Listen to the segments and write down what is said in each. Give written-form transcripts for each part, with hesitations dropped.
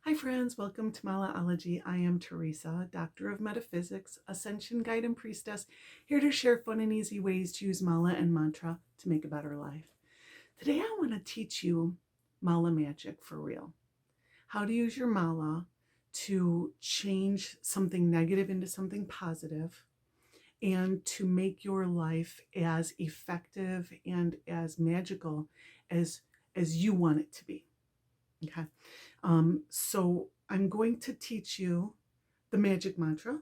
Hi friends, welcome to Malaology. I am Teresa, Doctor of Metaphysics, Ascension Guide and Priestess, here to share fun and easy ways to use mala and mantra to make a better life. Today I want to teach you mala magic for real. How to use your mala to change something negative into something positive and to make your life as effective and as magical as you want it to be. Okay. So I'm going to teach you the magic mantra,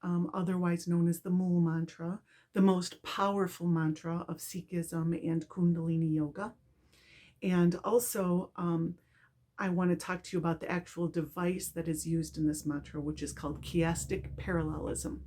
otherwise known as the Mool Mantra, the most powerful mantra of Sikhism and Kundalini Yoga. And also, I want to talk to you about the actual device that is used in this mantra, which is called Chiastic Parallelism.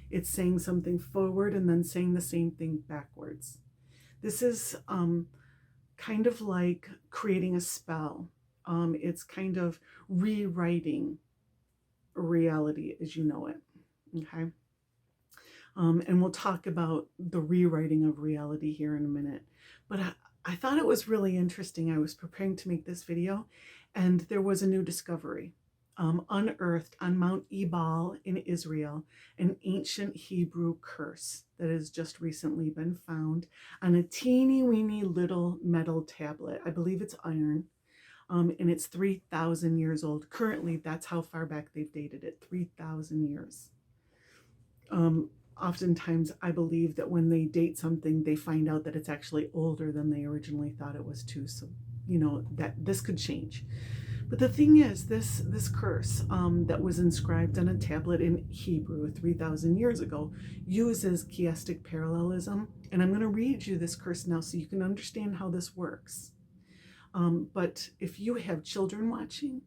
It's saying something forward and then saying the same thing backwards. This is kind of like creating a spell. It's kind of rewriting reality as you know it. Okay. And we'll talk about the rewriting of reality here in a minute. But I thought it was really interesting. I was preparing to make this video, and there was a new discovery. Unearthed on Mount Ebal in Israel, an ancient Hebrew curse that has just recently been found on a teeny weeny little metal tablet. I believe it's iron. And it's 3,000 years old. Currently, that's how far back they've dated it, 3,000 years. Oftentimes, I believe that when they date something, they find out that it's actually older than they originally thought it was too. So, that this could change. But the thing is, this curse that was inscribed on a tablet in Hebrew 3,000 years ago uses chiastic parallelism. And I'm going to read you this curse now so you can understand how this works. But if you have children watching,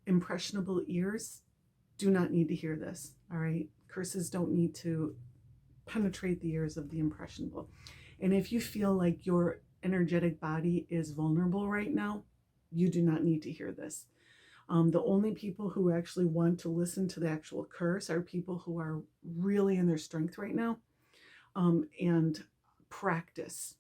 impressionable ears do not need to hear this, all right? Curses don't need to penetrate the ears of the impressionable. And if you feel like your energetic body is vulnerable right now, you do not need to hear this. The only people who actually want to listen to the actual curse are people who are really in their strength right now and practice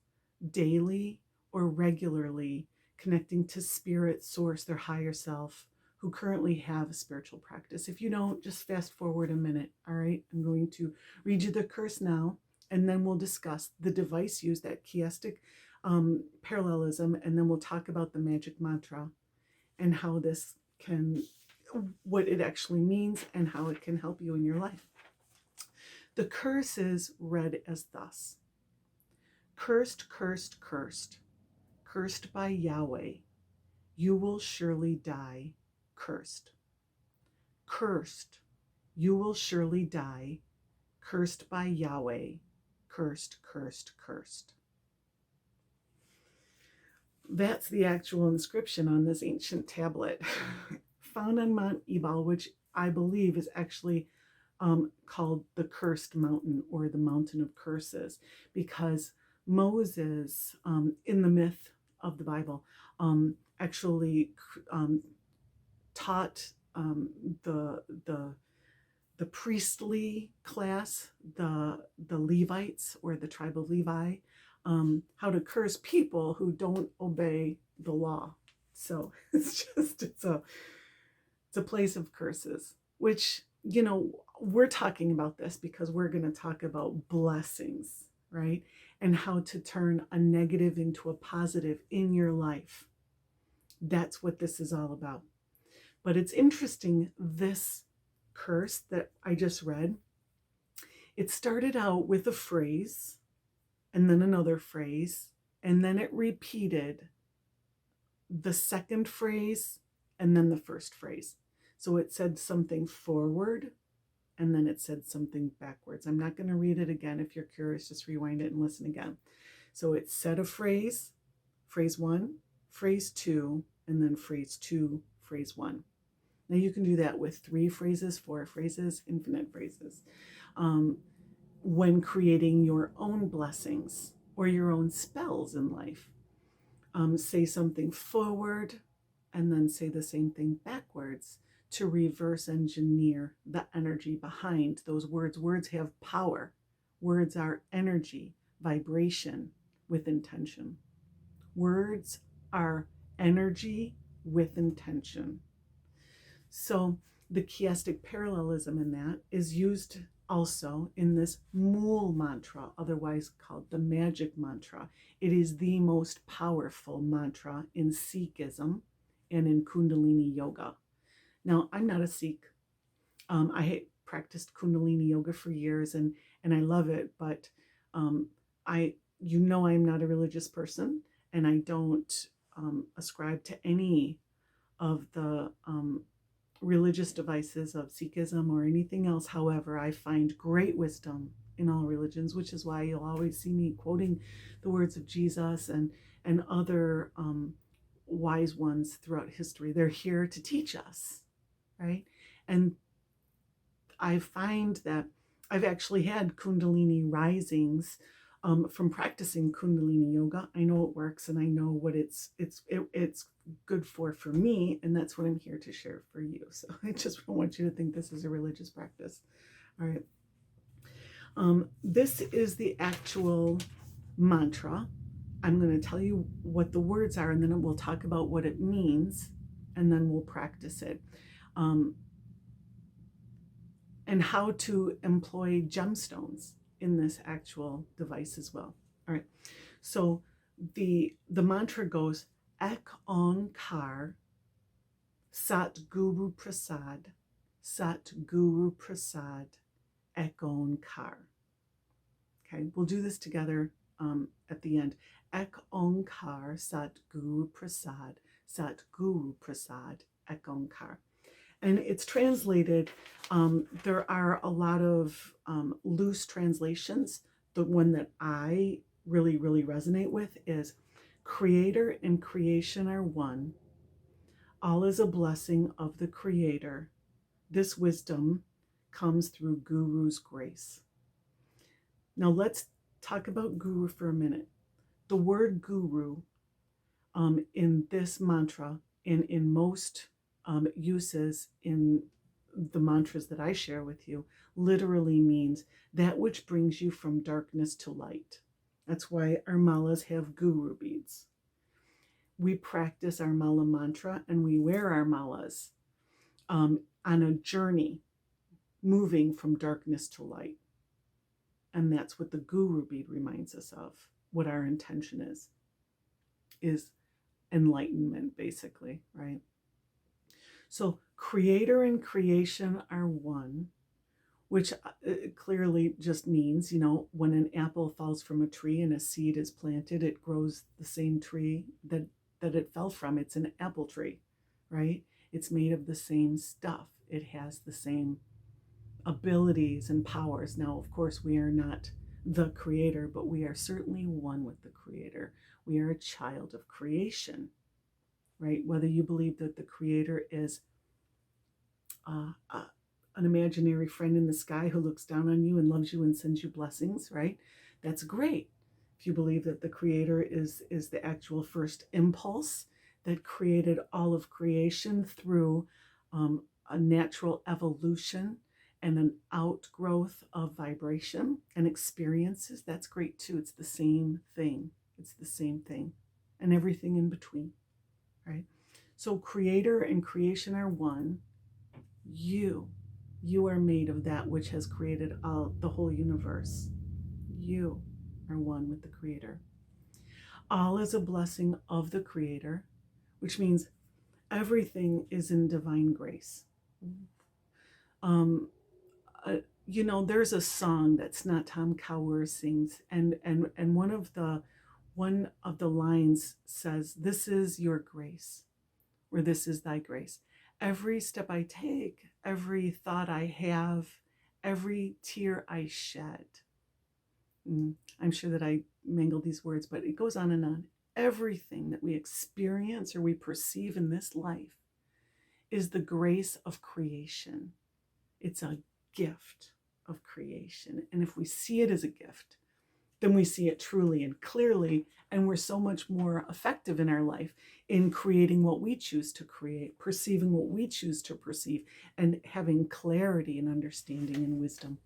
daily or regularly connecting to spirit, source, their higher self, who currently have a spiritual practice. If you don't, just fast forward a minute, all right? I'm going to read you the curse now, and then we'll discuss the device used, that chiastic parallelism, and then we'll talk about the magic mantra and how this can, what it actually means and how it can help you in your life. The curse is read as thus: cursed, cursed, cursed. Cursed by Yahweh, you will surely die cursed. Cursed, you will surely die, cursed by Yahweh, cursed, cursed, cursed. That's the actual inscription on this ancient tablet found on Mount Ebal, which I believe is actually called the Cursed Mountain, or the Mountain of Curses, because Moses, in the myth of the Bible, actually taught the priestly class, the Levites, or the tribe of Levi, how to curse people who don't obey the law. So it's a place of curses, which, we're talking about this because we're going to talk about blessings, right? And how to turn a negative into a positive in your life. That's what this is all about. But it's interesting, this curse that I just read, it started out with a phrase and then another phrase, and then it repeated the second phrase and then the first phrase. So it said something forward and then it said something backwards. I'm not going to read it again. If you're curious, just rewind it and listen again. So it said a phrase, phrase one, phrase two, and then phrase two, phrase one. Now you can do that with 3 phrases, 4 phrases, infinite phrases, when creating your own blessings or your own spells in life. Say something forward and then say the same thing backwards to reverse engineer the energy behind those words. Words have power. Words are energy, vibration with intention. Words are energy with intention. So the chiastic parallelism in that is used also in this Mool Mantra, otherwise called the magic mantra. It is the most powerful mantra in Sikhism and in Kundalini Yoga. Now, I'm not a Sikh. I practiced Kundalini Yoga for years, and I love it, but I'm not a religious person, and I don't ascribe to any of the religious devices of Sikhism or anything else. However, I find great wisdom in all religions, which is why you'll always see me quoting the words of Jesus and other wise ones throughout history. They're here to teach us, right? And I find that I've actually had Kundalini risings from practicing Kundalini Yoga. I know it works, and I know what it's good for me, and that's what I'm here to share for you. So I just don't want you to think this is a religious practice. All right. This is the actual mantra. I'm going to tell you what the words are, and then we'll talk about what it means, and then we'll practice it. And how to employ gemstones in this actual device as well. All right. So the mantra goes Ek Onkar Sat Guru Prasad, Sat Guru Prasad, Ek Onkar. Okay, we'll do this together at the end. Ek Onkar Sat Guru Prasad, Sat Guru Prasad, Ek Onkar. And it's translated, there are a lot of loose translations. The one that I really, really resonate with is Creator and creation are one. All is a blessing of the Creator. This wisdom comes through Guru's grace. Now let's talk about Guru for a minute. The word Guru in this mantra, in most uses in the mantras that I share with you, literally means that which brings you from darkness to light. That's why our malas have guru beads. We practice our mala mantra and we wear our malas on a journey moving from darkness to light. And that's what the guru bead reminds us of, what our intention is enlightenment, basically, right? So creator and creation are one, which clearly just means, when an apple falls from a tree and a seed is planted, it grows the same tree that it fell from. It's an apple tree, right? It's made of the same stuff. It has the same abilities and powers. Now, of course, we are not the creator, but we are certainly one with the creator. We are a child of creation, right? Whether you believe that the creator is an imaginary friend in the sky who looks down on you and loves you and sends you blessings, right? That's great. If you believe that the creator is the actual first impulse that created all of creation through a natural evolution and an outgrowth of vibration and experiences, that's great too. It's the same thing. It's the same thing. And everything in between, right? So creator and creation are one. You are made of that which has created the whole universe. You are one with the creator. All is a blessing of the creator, which means everything is in divine grace. There's a song that Snatam Kaur sings, and one of the lines says, "This is your grace," or "This is thy grace." Every step I take, every thought I have, every tear I shed. I'm sure that I mangled these words, but it goes on and on. Everything that we experience or we perceive in this life is the grace of creation. It's a gift of creation. And if we see it as a gift, then we see it truly and clearly, and we're so much more effective in our life in creating what we choose to create, perceiving what we choose to perceive, and having clarity and understanding and wisdom.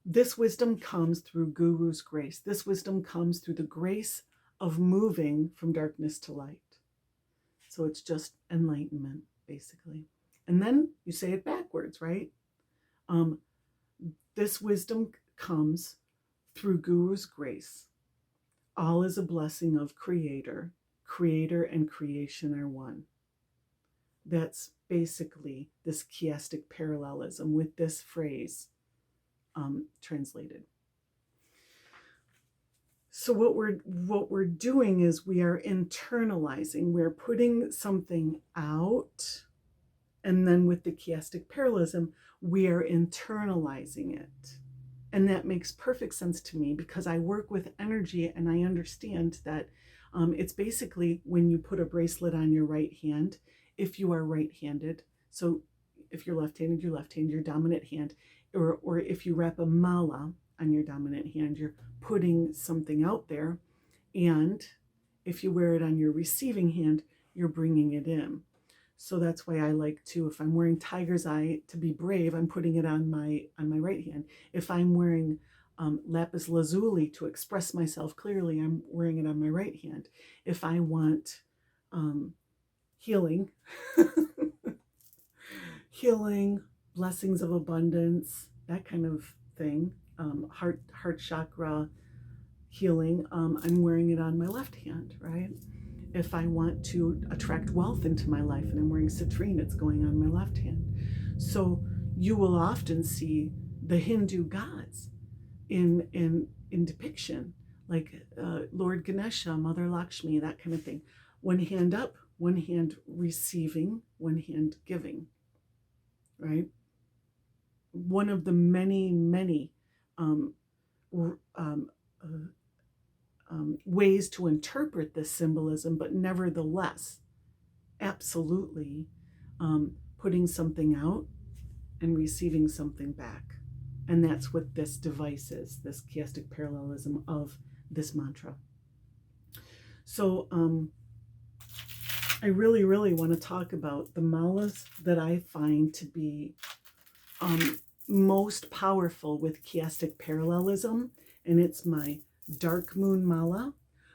This wisdom comes through Guru's grace. This wisdom comes through the grace of moving from darkness to light. So it's just enlightenment. basically. And then you say it backwards, right? This wisdom comes through Guru's grace. All is a blessing of Creator. Creator and creation are one. That's basically this chiastic parallelism with this phrase translated. So what we're doing is we are internalizing. We're putting something out, and then with the chiastic parallelism, we are internalizing it. And that makes perfect sense to me because I work with energy and I understand that it's basically when you put a bracelet on your right hand, if you are right-handed. So if you're left-handed, your left hand, your dominant hand, or if you wrap a mala on your dominant hand, you're putting something out there. And if you wear it on your receiving hand, you're bringing it in. So that's why I like to, if I'm wearing tiger's eye to be brave, I'm putting it on my right hand. If I'm wearing lapis lazuli to express myself clearly, I'm wearing it on my right hand. If I want healing, healing, blessings of abundance, that kind of thing, heart chakra healing, I'm wearing it on my left hand, right? If I want to attract wealth into my life and I'm wearing citrine, it's going on my left hand. So you will often see the Hindu gods in depiction, like Lord Ganesha, Mother Lakshmi, that kind of thing. One hand up, one hand receiving, one hand giving, right? One of the many ways to interpret this symbolism, but nevertheless, absolutely putting something out and receiving something back. And that's what this device is, this chiastic parallelism of this mantra. So I really want to talk about the malas that I find to be most powerful with chiastic parallelism. And it's my dark moon mala,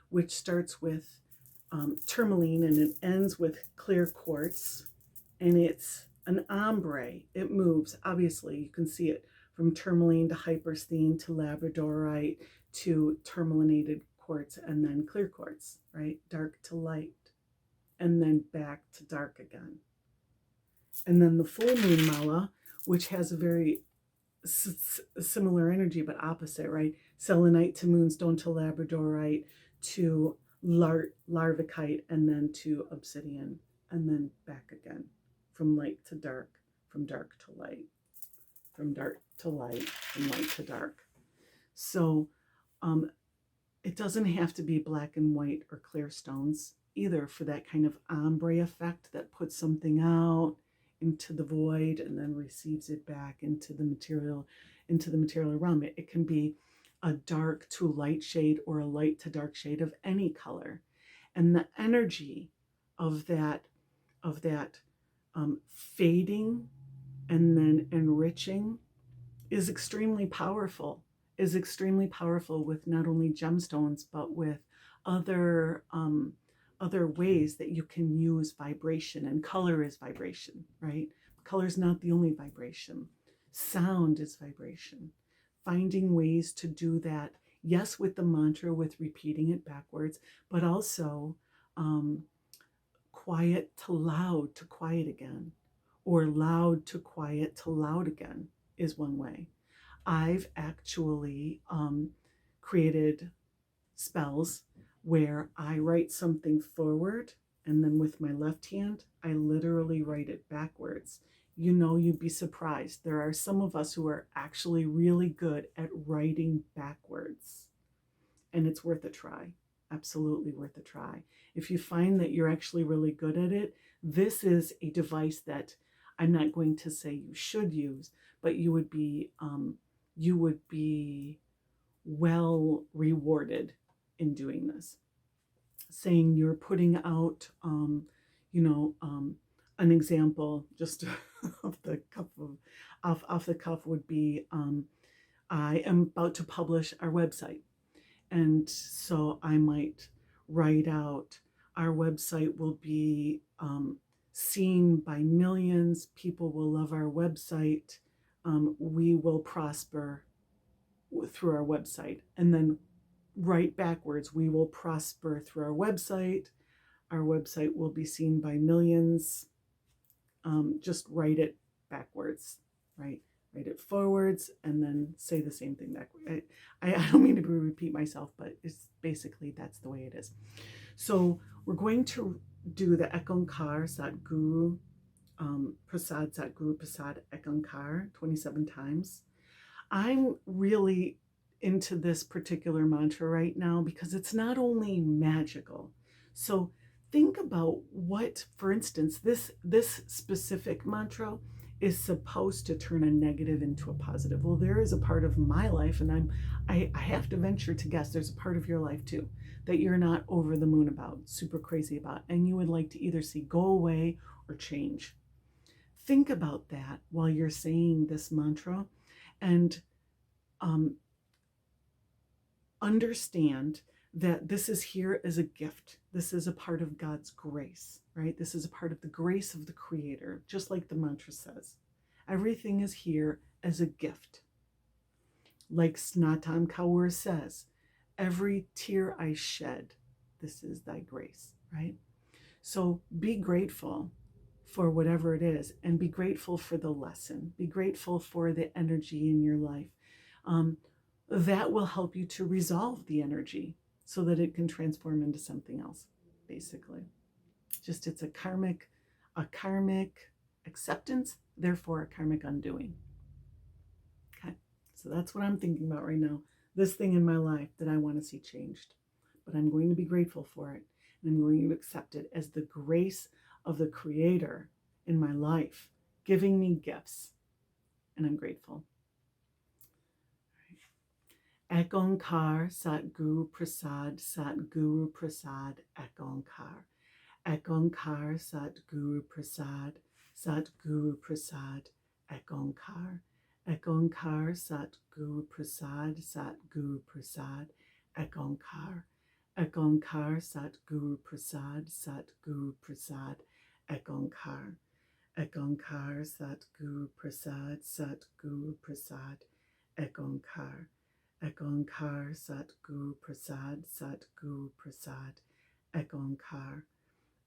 which starts with tourmaline and it ends with clear quartz. And it's an ombre. It moves. Obviously, you can see it from tourmaline to hypersthene to labradorite to tourmalinated quartz and then clear quartz, right? Dark to light and then back to dark again. And then the full moon mala, which has a very similar energy but opposite, right? Selenite to moonstone to labradorite to larvikite and then to obsidian and then back again from light to dark, from dark to light, from dark to light, from light to dark. So it doesn't have to be black and white or clear stones either for that kind of ombre effect that puts something out into the void and then receives it back into the material realm. It can be a dark to light shade or a light to dark shade of any color. And the energy of that fading and then enriching is extremely powerful with not only gemstones, but with other ways that you can use vibration. And color is vibration, right? Color is not the only vibration. Sound is vibration. Finding ways to do that, yes, with the mantra, with repeating it backwards, but also quiet to loud to quiet again, or loud to quiet to loud again is one way. I've actually created spells where I write something forward and then with my left hand, I literally write it backwards. You know, you'd be surprised. There are some of us who are actually really good at writing backwards. And it's worth a try. Absolutely worth a try. If you find that you're actually really good at it, this is a device that I'm not going to say you should use, but you would be well rewarded in doing this. Saying you're putting out, an example just off the cuff would be, I am about to publish our website. And so I might write out, our website will be seen by millions. People will love our website. We will prosper through our website. And then right backwards, we will prosper through our website. Our website will be seen by millions. Just write it backwards, right? Write it forwards and then say the same thing backwards. I don't mean to repeat myself, but it's basically that's the way it is. So we're going to do the Ekankar Satguru Prasad Satguru Prasad Ekankar 27 times. I'm really into this particular mantra right now because it's not only magical. So think about what, for instance, this specific mantra is supposed to turn a negative into a positive. Well, there is a part of my life, and I have to venture to guess there's a part of your life too that you're not over the moon about, super crazy about, and you would like to either see go away or change. Think about that while you're saying this mantra, and understand that this is here as a gift. This is a part of God's grace, right? This is a part of the grace of the Creator, just like the mantra says. Everything is here as a gift. Like Snatam Kaur says, every tear I shed, this is thy grace, right? So be grateful for whatever it is, and be grateful for the lesson. Be grateful for the energy in your life. That will help you to resolve the energy so that it can transform into something else, basically. Just it's a karmic acceptance, therefore a karmic undoing. Okay, so that's what I'm thinking about right now. This thing in my life that I want to see changed. But I'm going to be grateful for it, and I'm going to accept it as the grace of the Creator in my life, giving me gifts, and I'm grateful. Ekankar Satguru Prasad Satguru Prasad Ekankar. Ekankar Satguru Prasad Satguru Prasad Ekankar. Ekankar Satguru Prasad Satguru Prasad Ekankar. Ekankar Satguru Prasad Satguru Prasad Ekankar. Ekankar Satguru Prasad Satguru Prasad Ekankar. Ekankar Satguru Prasad Satguru Prasad Ekankar.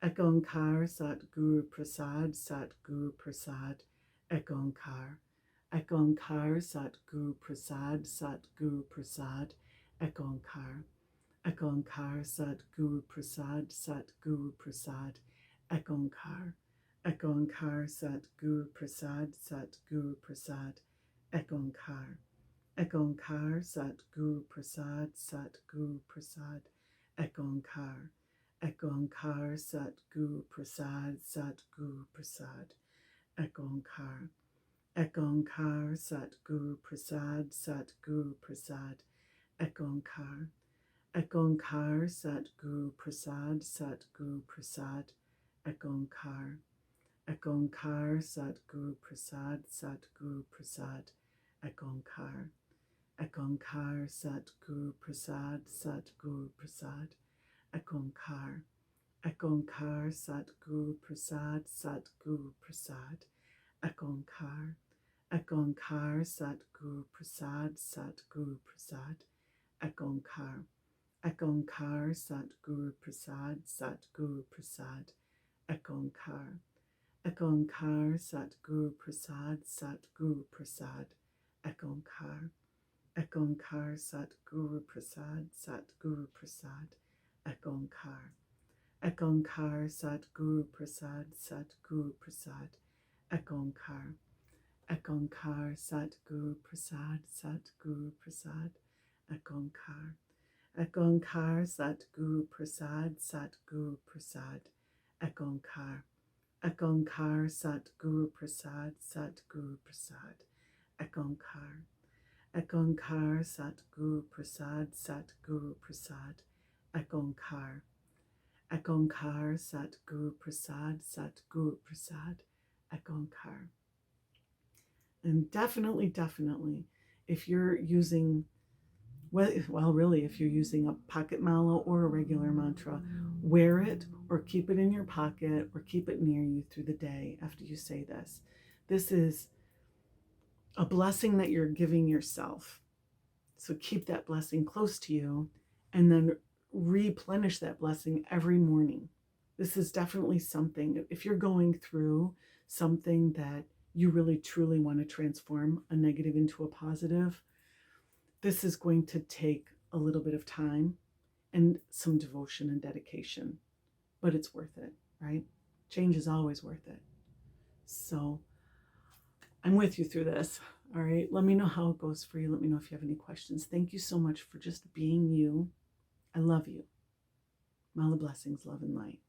Ekankar Satguru Prasad Satguru Prasad Ekankar. Ekankar Satguru Prasad Satguru Prasad Ekankar. Ekankar Satguru Prasad Satguru Prasad Ekankar. Ekankar Satguru Prasad Satguru Prasad Ekankar. Ekankar Satguru Prasad Satguru Prasad Ekankar. Ekankar Satguru Prasad Satguru Prasad Ekankar. Ekankar Satguru Prasad Satguru Prasad Ekankar. Ekankar Satguru Prasad Satguru Prasad Ekankar. Ekankar Satguru Prasad Satguru Prasad Ekankar. Ekankar Satguru Prasad Satguru Prasad Ekankar. Ekankar Satguru Prasad Satguru Prasad Ekankar. Ekankar Satguru Prasad Satguru Prasad Ekankar. Ekankar Satguru Prasad Satguru Prasad Ekankar. Ekankar Satguru Prasad Satguru Prasad Ekankar. Ekankar Satguru Prasad Satguru Prasad Ekankar. Ekankar Satguru Prasad Satguru Prasad Ekankar. Ekankar Satguru Prasad Satguru Prasad Ekankar. Ekankar Satguru Prasad Satguru Prasad Ekankar. Ekankar Satguru Prasad Satguru Prasad Ekankar. Ekankar Satguru Prasad Satguru Prasad Ekankar. Ekankar Satguru Prasad Satguru Prasad Ekankar. And definitely, if you're using Well, really, if you're using a pocket mala or a regular mantra, wear it or keep it in your pocket or keep it near you through the day after you say this. This is a blessing that you're giving yourself. So keep that blessing close to you and then replenish that blessing every morning. This is definitely something, if you're going through something that you really truly want to transform a negative into a positive, this is going to take a little bit of time and some devotion and dedication, but it's worth it, right? Change is always worth it. So I'm with you through this. All right. Let me know how it goes for you. Let me know if you have any questions. Thank you so much for just being you. I love you. Mala blessings, love and light.